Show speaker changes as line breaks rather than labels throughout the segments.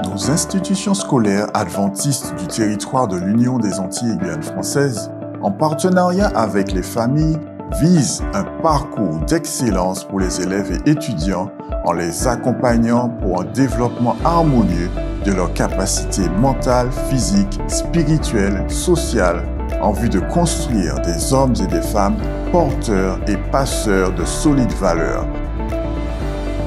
Nos institutions scolaires adventistes du territoire de l'Union des Antilles et Guyane françaises, en partenariat avec les familles, visent un parcours d'excellence pour les élèves et étudiants en les accompagnant pour un développement harmonieux de leurs capacités mentales, physiques, spirituelles, sociales, en vue de construire des hommes et des femmes porteurs et passeurs de solides valeurs.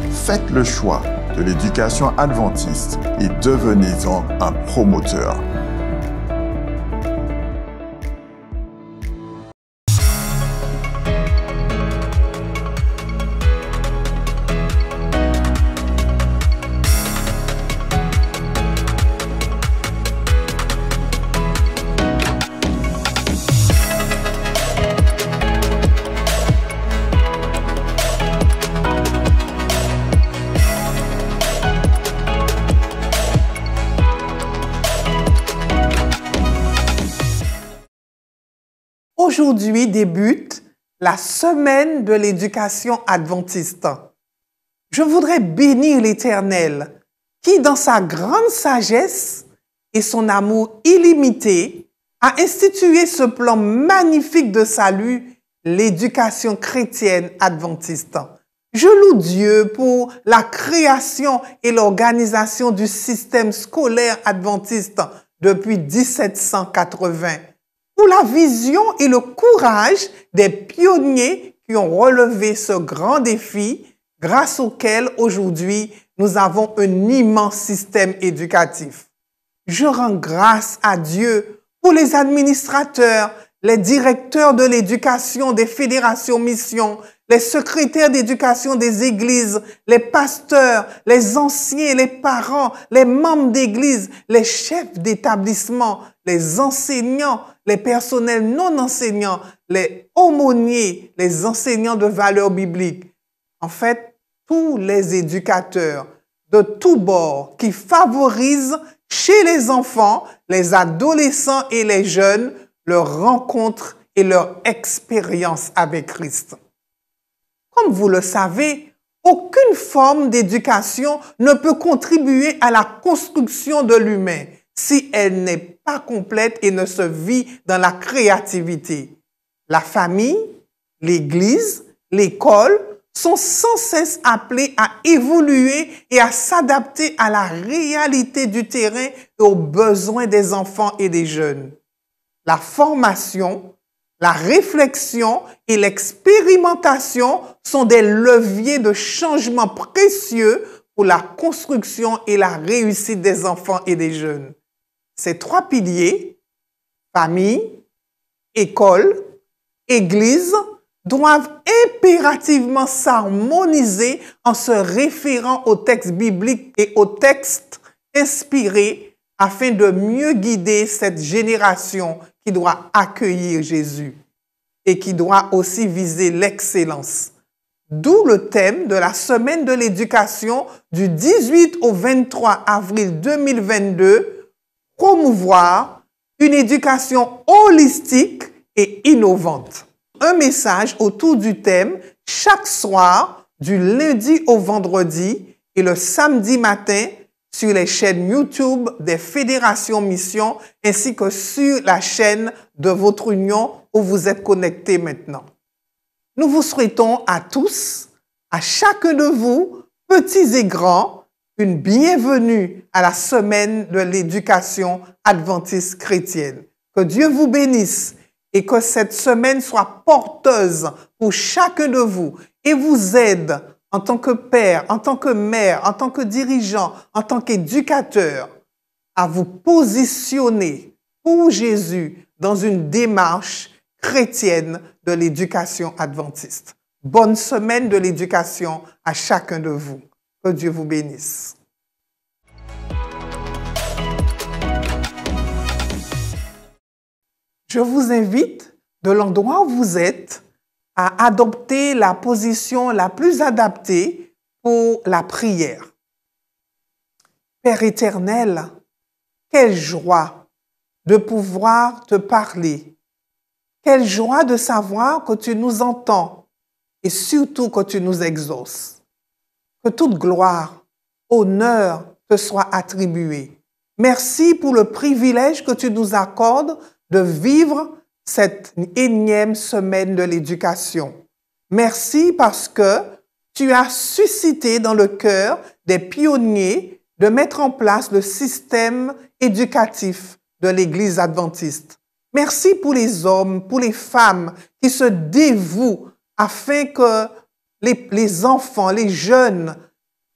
Faites le choix de l'éducation adventiste et devenez-en un promoteur.
Aujourd'hui débute la semaine de l'éducation adventiste. Je voudrais bénir l'Éternel qui, dans sa grande sagesse et son amour illimité, a institué ce plan magnifique de salut, l'éducation chrétienne adventiste. Je loue Dieu pour la création et l'organisation du système scolaire adventiste depuis 1780. Pour la vision et le courage des pionniers qui ont relevé ce grand défi, grâce auquel aujourd'hui nous avons un immense système éducatif. Je rends grâce à Dieu pour les administrateurs, les directeurs de l'éducation des fédérations missions, les secrétaires d'éducation des églises, les pasteurs, les anciens, les parents, les membres d'église, les chefs d'établissement, les enseignants, les personnels non enseignants, les aumôniers, les enseignants de valeurs bibliques. En fait, tous les éducateurs de tous bords qui favorisent chez les enfants, les adolescents et les jeunes leur rencontre et leur expérience avec Christ. Comme vous le savez, aucune forme d'éducation ne peut contribuer à la construction de l'humain si elle n'est pas complète et ne se vit dans la créativité. La famille, l'Église, l'école sont sans cesse appelées à évoluer et à s'adapter à la réalité du terrain et aux besoins des enfants et des jeunes. La formation, la réflexion et l'expérimentation sont des leviers de changement précieux pour la construction et la réussite des enfants et des jeunes. Ces trois piliers, famille, école, église, doivent impérativement s'harmoniser en se référant aux textes bibliques et aux textes inspirés afin de mieux guider cette génération qui doit accueillir Jésus et qui doit aussi viser l'excellence. D'où le thème de la semaine de l'éducation du 18 au 23 avril 2022, promouvoir une éducation holistique et innovante. Un message autour du thème chaque soir du lundi au vendredi et le samedi matin sur les chaînes YouTube des fédérations missions ainsi que sur la chaîne de votre union où vous êtes connectés maintenant. Nous vous souhaitons à tous, à chacun de vous, petits et grands, une bienvenue à la semaine de l'éducation adventiste chrétienne. Que Dieu vous bénisse et que cette semaine soit porteuse pour chacun de vous et vous aide en tant que père, en tant que mère, en tant que dirigeant, en tant qu'éducateur, à vous positionner pour Jésus dans une démarche chrétienne de l'éducation adventiste. Bonne semaine de l'éducation à chacun de vous. Que Dieu vous bénisse. Je vous invite, de l'endroit où vous êtes, à adopter la position la plus adaptée pour la prière. Père éternel, quelle joie de pouvoir te parler. Quelle joie de savoir que tu nous entends et surtout que tu nous exauces. Que toute gloire, honneur te soit attribué. Merci pour le privilège que tu nous accordes de vivre cette énième semaine de l'éducation. Merci parce que tu as suscité dans le cœur des pionniers de mettre en place le système éducatif de l'Église adventiste. Merci pour les hommes, pour les femmes qui se dévouent afin que les enfants, les jeunes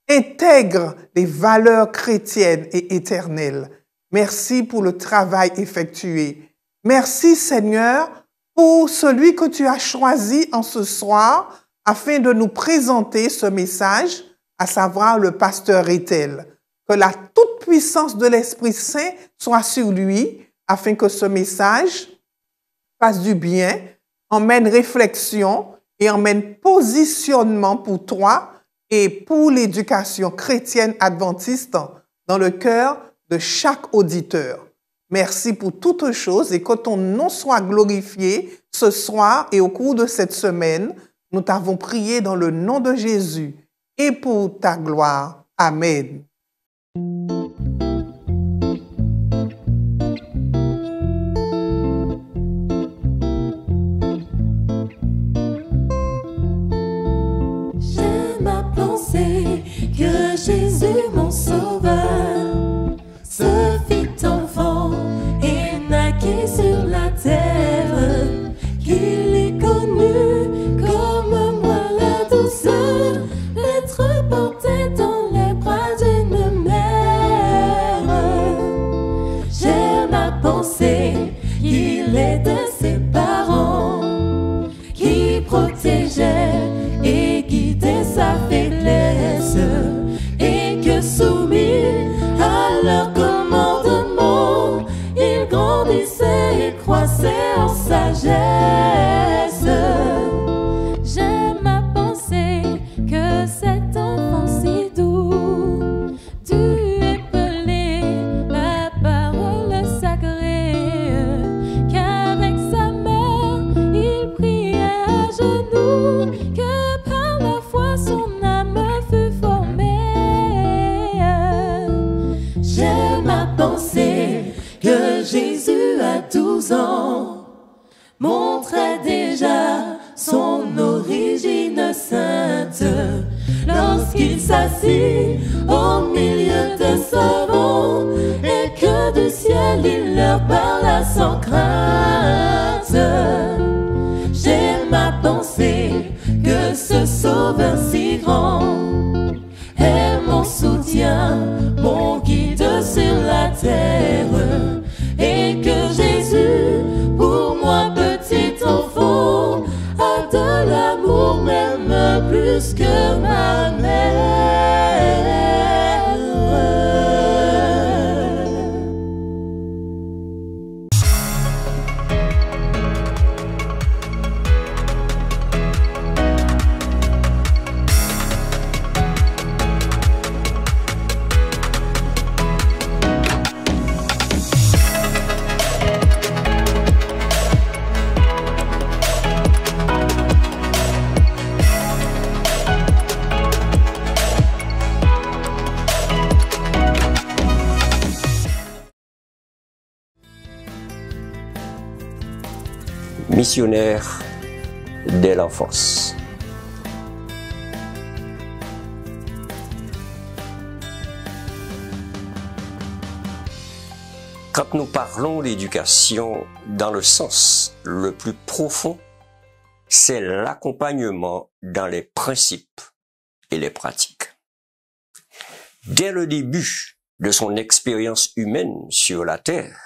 intègrent les valeurs chrétiennes et éternelles. Merci pour le travail effectué. Merci Seigneur pour celui que tu as choisi en ce soir afin de nous présenter ce message, à savoir le pasteur Ethel. Que la toute-puissance de l'Esprit Saint soit sur lui afin que ce message fasse du bien, emmène réflexion et emmène positionnement pour toi et pour l'éducation chrétienne adventiste dans le cœur de chaque auditeur. Merci pour toutes choses et que ton nom soit glorifié ce soir et au cours de cette semaine. Nous t'avons prié dans le nom de Jésus et pour ta gloire. Amen.
J'aime à penser que Jésus, mon sauveur, se fit enfant et naquit sur la terre, qu'il ait connu comme moi la douceur d'être porté dans les bras d'une mère. J'aime à penser qu'il aidait ses parents, qui protégeait et guidait sa faiblesse, et que soumis à leur commandement, il grandissait et croissait en sagesse. J'aime à penser que cet enfant si doux dut épeler la parole sacrée, qu'avec sa mère il priait à genoux, que par la foi son âme fut formée. J'aime à penser que Jésus à 12 ans montrait déjà son origine sainte lorsqu'il s'assit au milieu des savants et que du ciel il leur parla sans crainte. J'aime à penser que ce sauveur si grand est mon soutien, mon guide sur la terre, et que Jésus, pour moi petit enfant, a de l'amour même plus que ma mère.
Missionnaire dès l'enfance. Quand nous parlons d'éducation dans le sens le plus profond, c'est l'accompagnement dans les principes et les pratiques. Dès le début de son expérience humaine sur la Terre,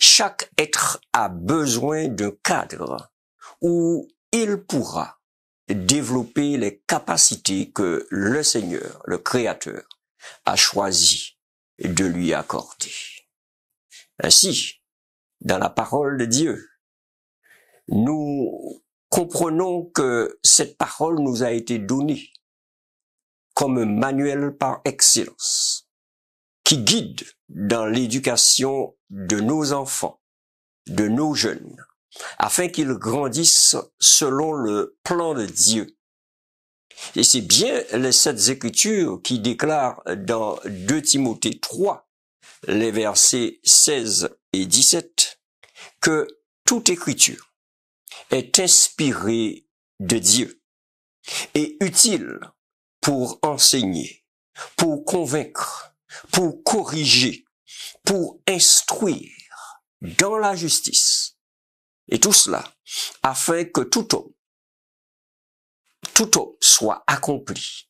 chaque être a besoin d'un cadre où il pourra développer les capacités que le Seigneur, le Créateur, a choisi de lui accorder. Ainsi, dans la parole de Dieu, nous comprenons que cette parole nous a été donnée comme un manuel par excellence qui guide dans l'éducation de nos enfants, de nos jeunes, afin qu'ils grandissent selon le plan de Dieu Et c'est bien les Saintes Écritures qui déclarent dans 2 Timothée 3, les versets 16 et 17, que toute écriture est inspirée de Dieu et utile pour enseigner, pour convaincre, pour corriger, pour instruire dans la justice. Et tout cela afin que tout homme soit accompli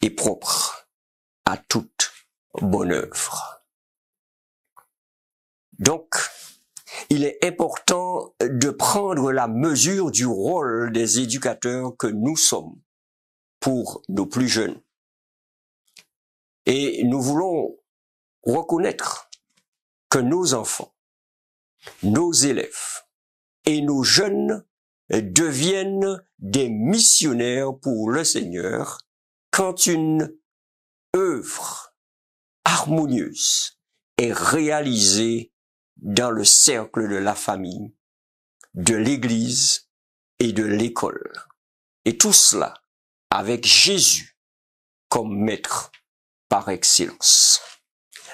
et propre à toute bonne œuvre. Donc, il est important de prendre la mesure du rôle des éducateurs que nous sommes pour nos plus jeunes. Et nous voulons reconnaître que nos enfants, nos élèves et nos jeunes deviennent des missionnaires pour le Seigneur quand une œuvre harmonieuse est réalisée dans le cercle de la famille, de l'Église et de l'école. Et tout cela avec Jésus comme maître par excellence.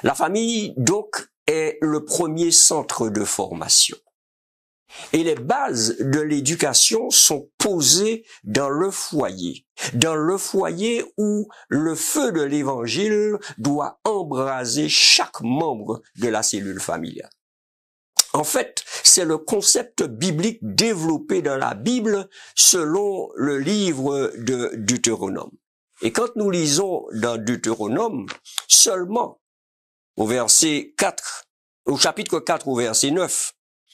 La famille, donc, est le premier centre de formation. Et les bases de l'éducation sont posées dans le foyer où le feu de l'Évangile doit embraser chaque membre de la cellule familiale. En fait, c'est le concept biblique développé dans la Bible selon le livre de Deutéronome. Et quand nous lisons dans Deutéronome, seulement au chapitre 4, au verset 9,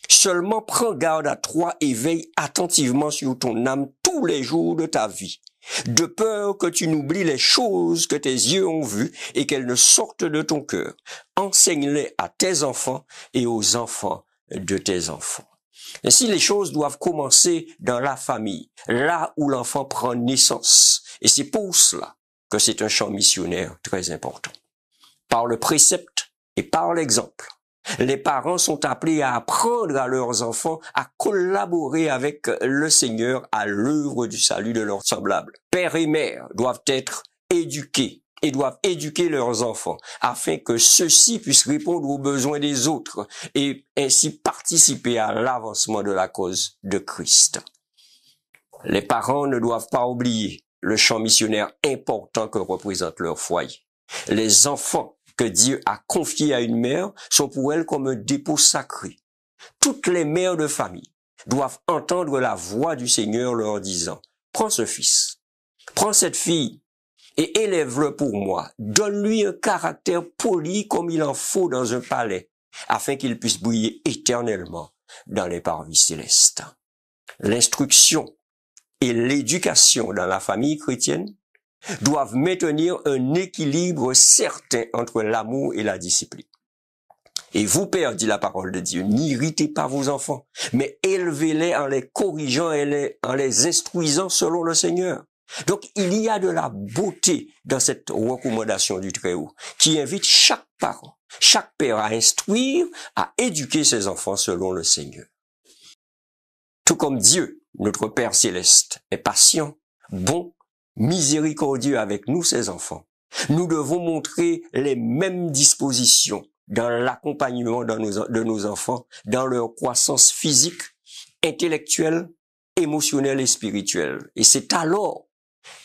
seulement prends garde à toi et veille attentivement sur ton âme tous les jours de ta vie, de peur que tu n'oublies les choses que tes yeux ont vues et qu'elles ne sortent de ton cœur. Enseigne-les à tes enfants et aux enfants de tes enfants. Ainsi, les choses doivent commencer dans la famille, là où l'enfant prend naissance. Et c'est pour cela que c'est un champ missionnaire très important. Par le précepte et par l'exemple, les parents sont appelés à apprendre à leurs enfants à collaborer avec le Seigneur à l'œuvre du salut de leurs semblables. Père et mère doivent être éduqués et doivent éduquer leurs enfants afin que ceux-ci puissent répondre aux besoins des autres et ainsi participer à l'avancement de la cause de Christ. Les parents ne doivent pas oublier le champ missionnaire important que représente leur foyer. Les enfants que Dieu a confiés à une mère sont pour elle comme un dépôt sacré. Toutes les mères de famille doivent entendre la voix du Seigneur leur disant « Prends ce fils, prends cette fille et élève-le pour moi. Donne-lui un caractère poli comme il en faut dans un palais, afin qu'il puisse briller éternellement dans les parvis célestes. » L'instruction et l'éducation dans la famille chrétienne doivent maintenir un équilibre certain entre l'amour et la discipline. Et vous, pères, dit la parole de Dieu, n'irritez pas vos enfants, mais élevez-les en les corrigeant et en les instruisant selon le Seigneur. Donc, il y a de la beauté dans cette recommandation du Très-Haut qui invite chaque parent, chaque père à instruire, à éduquer ses enfants selon le Seigneur. Tout comme Dieu, notre Père céleste, est patient, bon, miséricordieux avec nous, ses enfants, nous devons montrer les mêmes dispositions dans l'accompagnement de nos enfants, dans leur croissance physique, intellectuelle, émotionnelle et spirituelle. Et c'est alors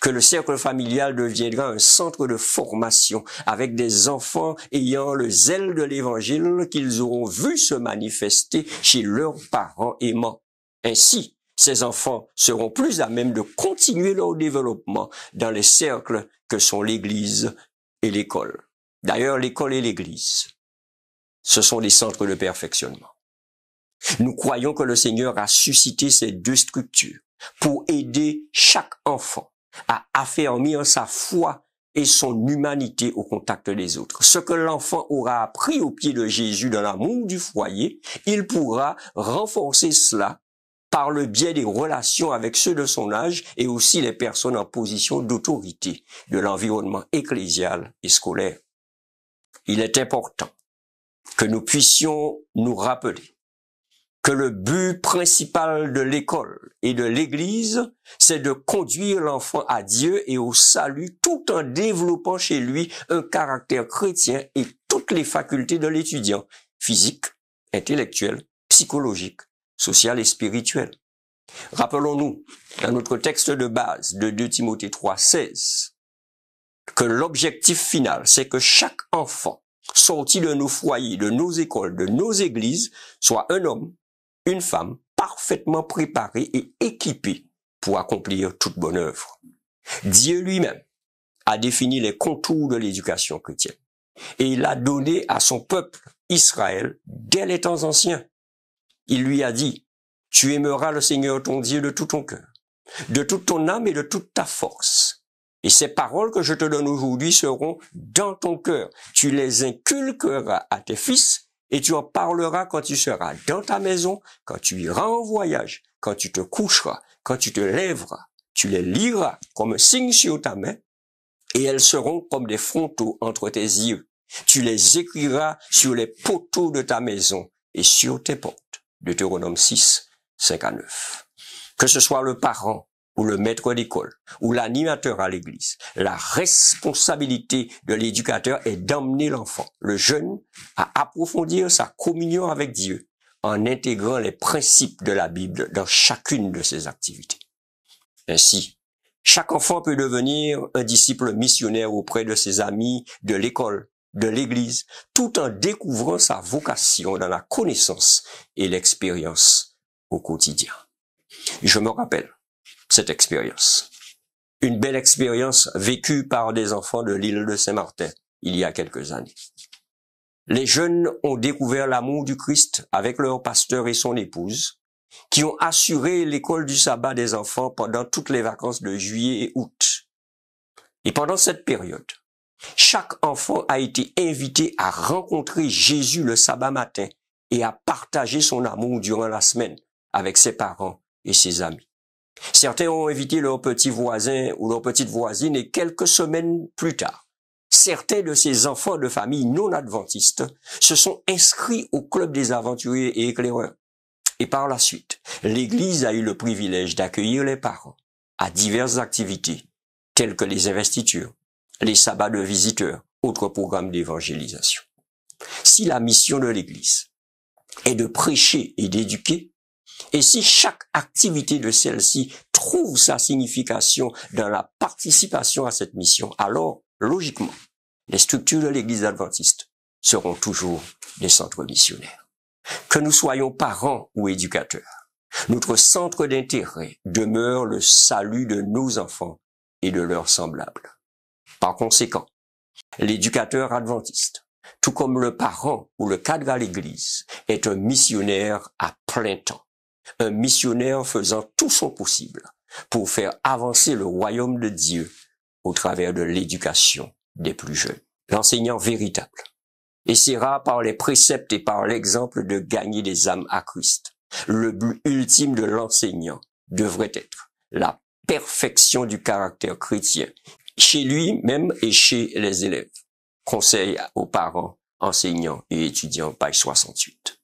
que le cercle familial deviendra un centre de formation avec des enfants ayant le zèle de l'Évangile qu'ils auront vu se manifester chez leurs parents aimants. Ainsi, ces enfants seront plus à même de continuer leur développement dans les cercles que sont l'Église et l'école. D'ailleurs, l'école et l'Église, ce sont des centres de perfectionnement. Nous croyons que le Seigneur a suscité ces deux structures pour aider chaque enfant à affermir sa foi et son humanité au contact des autres. Ce que l'enfant aura appris au pied de Jésus dans l'amour du foyer, il pourra renforcer cela par le biais des relations avec ceux de son âge et aussi les personnes en position d'autorité de l'environnement ecclésial et scolaire. Il est important que nous puissions nous rappeler que le but principal de l'école et de l'Église, c'est de conduire l'enfant à Dieu et au salut tout en développant chez lui un caractère chrétien et toutes les facultés de l'étudiant, physique, intellectuel, psychologique, social et spirituel. Rappelons-nous, dans notre texte de base de 2 Timothée 3,16, que l'objectif final, c'est que chaque enfant sorti de nos foyers, de nos écoles, de nos églises, soit un homme, une femme parfaitement préparés et équipés pour accomplir toute bonne œuvre. Dieu lui-même a défini les contours de l'éducation chrétienne et il a donné à son peuple Israël dès les temps anciens. Il lui a dit, tu aimeras le Seigneur ton Dieu de tout ton cœur, de toute ton âme et de toute ta force. Et ces paroles que je te donne aujourd'hui seront dans ton cœur. Tu les inculqueras à tes fils et tu en parleras quand tu seras dans ta maison, quand tu iras en voyage, quand tu te coucheras, quand tu te lèveras. Tu les liras comme un signe sur ta main et elles seront comme des frontaux entre tes yeux. Tu les écriras sur les poteaux de ta maison et sur tes portes. Deutéronome 6, 5 à 9. Que ce soit le parent ou le maître d'école ou l'animateur à l'église, la responsabilité de l'éducateur est d'emmener l'enfant, le jeune, à approfondir sa communion avec Dieu en intégrant les principes de la Bible dans chacune de ses activités. Ainsi, chaque enfant peut devenir un disciple missionnaire auprès de ses amis, de l'école, de l'église, tout en découvrant sa vocation dans la connaissance et l'expérience au quotidien. Je me rappelle cette expérience. Une belle expérience vécue par des enfants de l'île de Saint-Martin il y a quelques années. Les jeunes ont découvert l'amour du Christ avec leur pasteur et son épouse, qui ont assuré l'école du sabbat des enfants pendant toutes les vacances de juillet et août. Et pendant cette période, chaque enfant a été invité à rencontrer Jésus le sabbat matin et à partager son amour durant la semaine avec ses parents et ses amis. Certains ont invité leurs petits voisins ou leurs petites voisines et quelques semaines plus tard, certains de ces enfants de familles non adventistes se sont inscrits au club des aventuriers et éclaireurs. Et par la suite, l'Église a eu le privilège d'accueillir les parents à diverses activités telles que les investitures, les sabbats de visiteurs, autres programmes d'évangélisation. Si la mission de l'Église est de prêcher et d'éduquer, et si chaque activité de celle-ci trouve sa signification dans la participation à cette mission, alors, logiquement, les structures de l'Église adventiste seront toujours des centres missionnaires. Que nous soyons parents ou éducateurs, notre centre d'intérêt demeure le salut de nos enfants et de leurs semblables. Par conséquent, l'éducateur adventiste, tout comme le parent ou le cadre à l'Église, est un missionnaire à plein temps. Un missionnaire faisant tout son possible pour faire avancer le royaume de Dieu au travers de l'éducation des plus jeunes. L'enseignant véritable essaiera par les préceptes et par l'exemple de gagner des âmes à Christ. Le but ultime de l'enseignant devrait être la perfection du caractère chrétien, chez lui-même et chez les élèves. Conseil aux parents, enseignants et étudiants, page 68.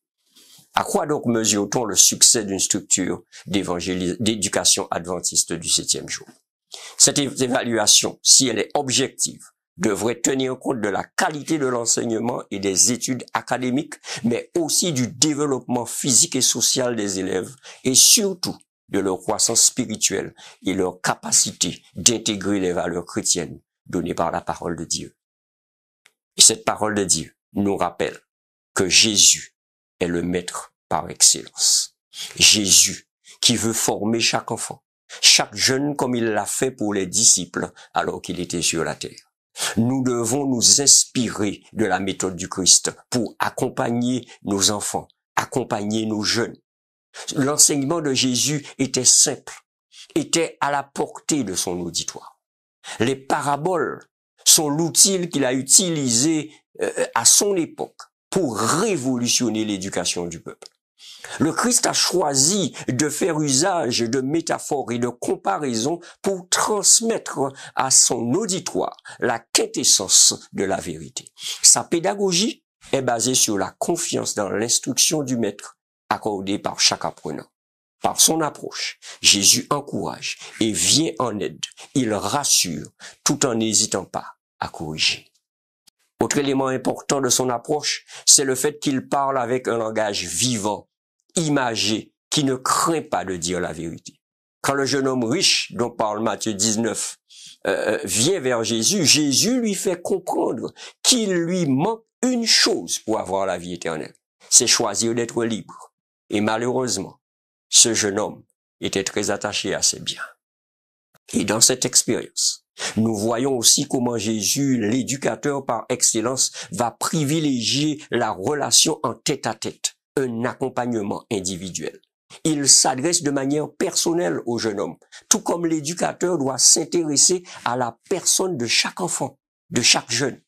À quoi donc mesure-t-on le succès d'une structure d'éducation adventiste du 7e jour? Cette évaluation, si elle est objective, devrait tenir compte de la qualité de l'enseignement et des études académiques, mais aussi du développement physique et social des élèves et surtout de leur croissance spirituelle et leur capacité d'intégrer les valeurs chrétiennes données par la parole de Dieu. Et cette parole de Dieu nous rappelle que Jésus est le maître par excellence. Jésus qui veut former chaque enfant, chaque jeune comme il l'a fait pour les disciples alors qu'il était sur la terre. Nous devons nous inspirer de la méthode du Christ pour accompagner nos enfants, accompagner nos jeunes. L'enseignement de Jésus était simple, était à la portée de son auditoire. Les paraboles sont l'outil qu'il a utilisé à son époque pour révolutionner l'éducation du peuple. Le Christ a choisi de faire usage de métaphores et de comparaisons pour transmettre à son auditoire la quintessence de la vérité. Sa pédagogie est basée sur la confiance dans l'instruction du maître accordée par chaque apprenant. Par son approche, Jésus encourage et vient en aide. Il rassure tout en n'hésitant pas à corriger. Autre élément important de son approche, c'est le fait qu'il parle avec un langage vivant, imagé, qui ne craint pas de dire la vérité. Quand le jeune homme riche, dont parle Matthieu 19, vient vers Jésus, Jésus lui fait comprendre qu'il lui manque une chose pour avoir la vie éternelle. C'est choisir d'être libre. Et malheureusement, ce jeune homme était très attaché à ses biens. Et dans cette expérience, nous voyons aussi comment Jésus, l'éducateur par excellence, va privilégier la relation en tête-à-tête, un accompagnement individuel. Il s'adresse de manière personnelle au jeune homme, tout comme l'éducateur doit s'intéresser à la personne de chaque enfant, de chaque jeune.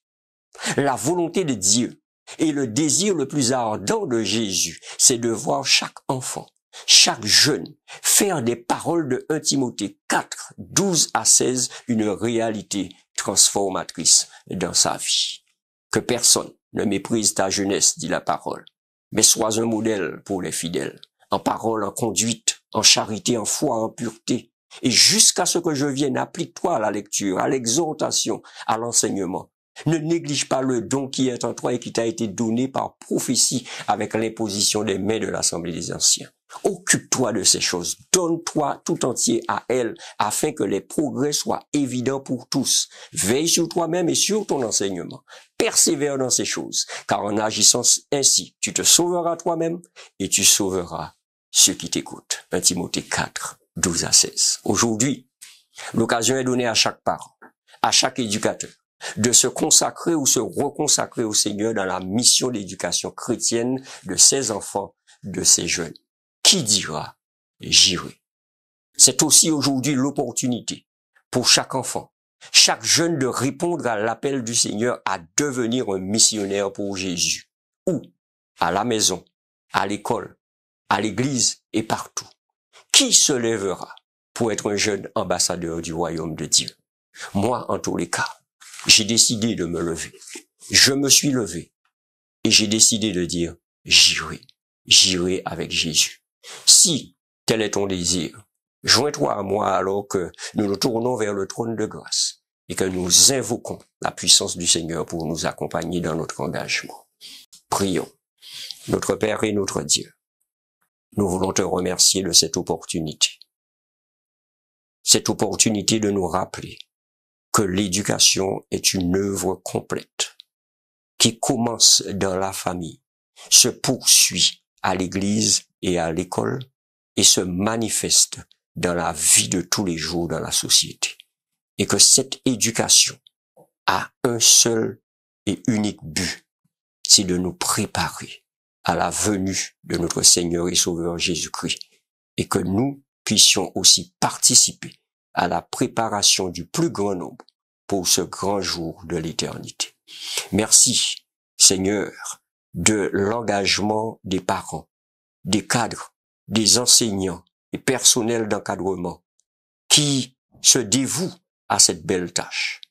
La volonté de Dieu et le désir le plus ardent de Jésus, c'est de voir chaque enfant, chaque jeune, faire des paroles de 1 Timothée 4, 12 à 16, une réalité transformatrice dans sa vie. Que personne ne méprise ta jeunesse, dit la parole, mais sois un modèle pour les fidèles, en parole, en conduite, en charité, en foi, en pureté. Et jusqu'à ce que je vienne, applique-toi à la lecture, à l'exhortation, à l'enseignement. Ne néglige pas le don qui est en toi et qui t'a été donné par prophétie avec l'imposition des mains de l'Assemblée des Anciens. Occupe-toi de ces choses, donne-toi tout entier à elles afin que les progrès soient évidents pour tous. Veille sur toi-même et sur ton enseignement. Persévère dans ces choses, car en agissant ainsi, tu te sauveras toi-même et tu sauveras ceux qui t'écoutent. 1 Timothée 4, 12 à 16. Aujourd'hui, l'occasion est donnée à chaque parent, à chaque éducateur, de se consacrer ou se reconsacrer au Seigneur dans la mission d'éducation chrétienne de ses enfants, de ses jeunes. Qui dira « j'irai ». C'est aussi aujourd'hui l'opportunité pour chaque enfant, chaque jeune de répondre à l'appel du Seigneur à devenir un missionnaire pour Jésus. Ou à la maison, à l'école, à l'église et partout. Qui se lèvera pour être un jeune ambassadeur du royaume de Dieu? Moi, en tous les cas, j'ai décidé de me lever. Je me suis levé et j'ai décidé de dire « j'irai avec Jésus ». Si tel est ton désir, joins-toi à moi alors que nous nous tournons vers le trône de grâce et que nous invoquons la puissance du Seigneur pour nous accompagner dans notre engagement. Prions. Notre Père et notre Dieu, nous voulons te remercier de cette opportunité. Cette opportunité de nous rappeler que l'éducation est une œuvre complète qui commence dans la famille, se poursuit à l'église et à l'école et se manifeste dans la vie de tous les jours dans la société. Et que cette éducation a un seul et unique but, c'est de nous préparer à la venue de notre Seigneur et Sauveur Jésus-Christ et que nous puissions aussi participer à la préparation du plus grand nombre pour ce grand jour de l'éternité. Merci, Seigneur, de l'engagement des parents, des cadres, des enseignants et personnels d'encadrement qui se dévouent à cette belle tâche.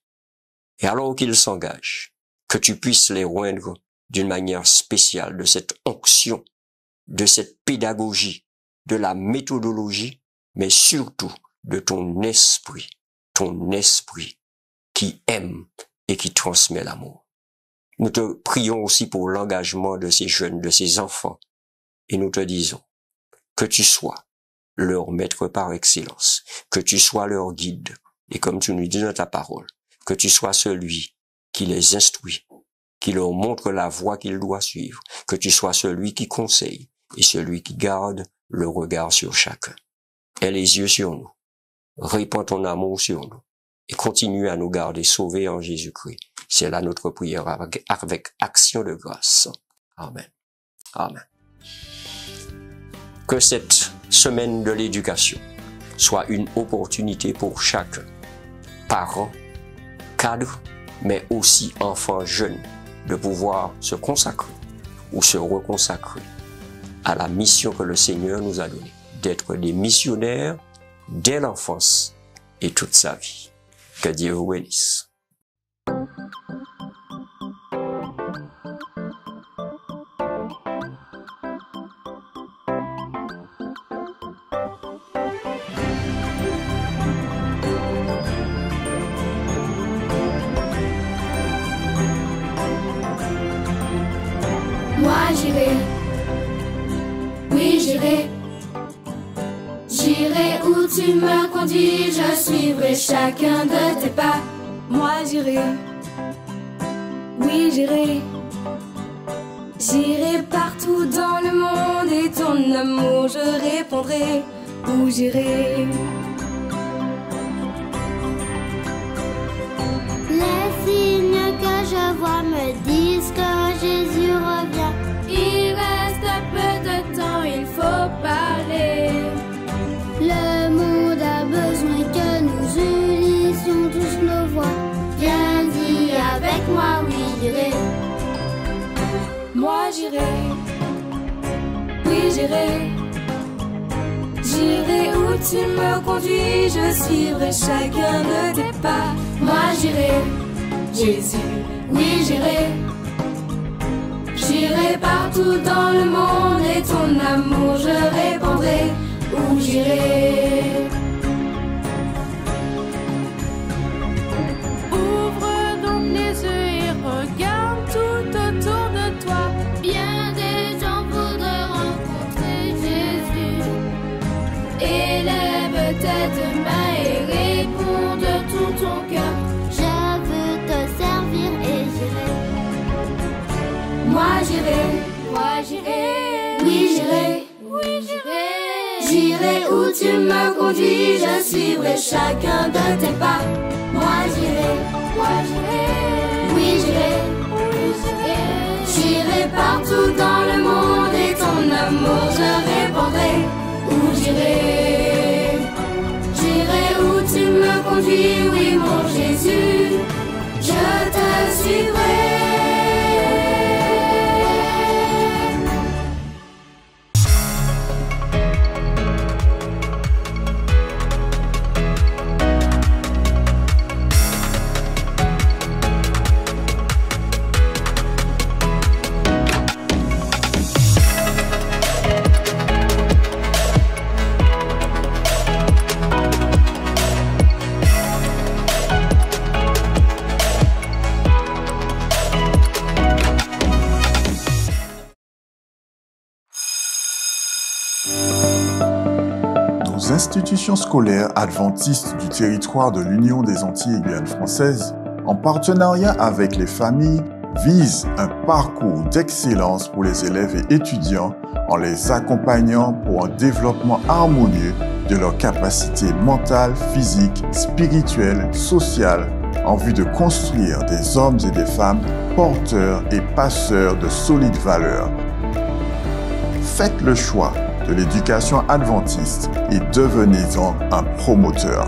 Et alors qu'ils s'engagent, que tu puisses les oindre d'une manière spéciale de cette onction, de cette pédagogie, de la méthodologie, mais surtout de ton esprit qui aime et qui transmet l'amour. Nous te prions aussi pour l'engagement de ces jeunes, de ces enfants, et nous te disons que tu sois leur maître par excellence, que tu sois leur guide, et comme tu nous dis dans ta parole, que tu sois celui qui les instruit, qui leur montre la voie qu'ils doivent suivre, que tu sois celui qui conseille et celui qui garde le regard sur chacun. Aie les yeux sur nous, répands ton amour sur nous, et continue à nous garder sauvés en Jésus-Christ. C'est là notre prière avec action de grâce. Amen. Amen. Que cette semaine de l'éducation soit une opportunité pour chacun, parents, cadres, mais aussi enfants jeunes, de pouvoir se consacrer ou se reconsacrer à la mission que le Seigneur nous a donnée, d'être des missionnaires dès l'enfance et toute sa vie. Que Dieu vous bénisse.
tu me conduis, je suivrai chacun de tes pas. Moi j'irai, oui j'irai. J'irai partout dans le monde et ton amour je répondrai. Où j'irai.
Les signes que je vois me disent que Jésus revient.
Il reste peu de temps, il faut parler.
Le monde a besoin que nous unissions tous nos voix.
Viens dis avec moi, oui j'irai. Moi j'irai, oui j'irai. J'irai où tu me conduis, je suivrai chacun de tes pas. Moi j'irai, Jésus, oui j'irai. J'irai partout dans le monde et ton amour je répandrai. Où j'irai. Ouvre donc les yeux et regarde tout autour de toi.
Bien des gens voudraient rencontrer Jésus.
Élève tes deux mains et réponds de tout ton cœur.
Je veux te servir et j'irai.
Moi j'irai, oui j'irai,
Oui, j'irai.
j'irai où tu me conduis, je suivrai chacun de tes pas. Moi j'irai, oui j'irai, j'irai partout dans le monde et ton amour je répandrai. Où j'irai, j'irai où tu me conduis, oui mon Jésus, je te suivrai.
Nos institutions scolaires adventistes du territoire de l'Union des Antilles et Guyane françaises, en partenariat avec les familles, visent un parcours d'excellence pour les élèves et étudiants en les accompagnant pour un développement harmonieux de leurs capacités mentales, physiques, spirituelles, sociales, en vue de construire des hommes et des femmes porteurs et passeurs de solides valeurs. Faites le choix de l'éducation adventiste et devenez-en un promoteur.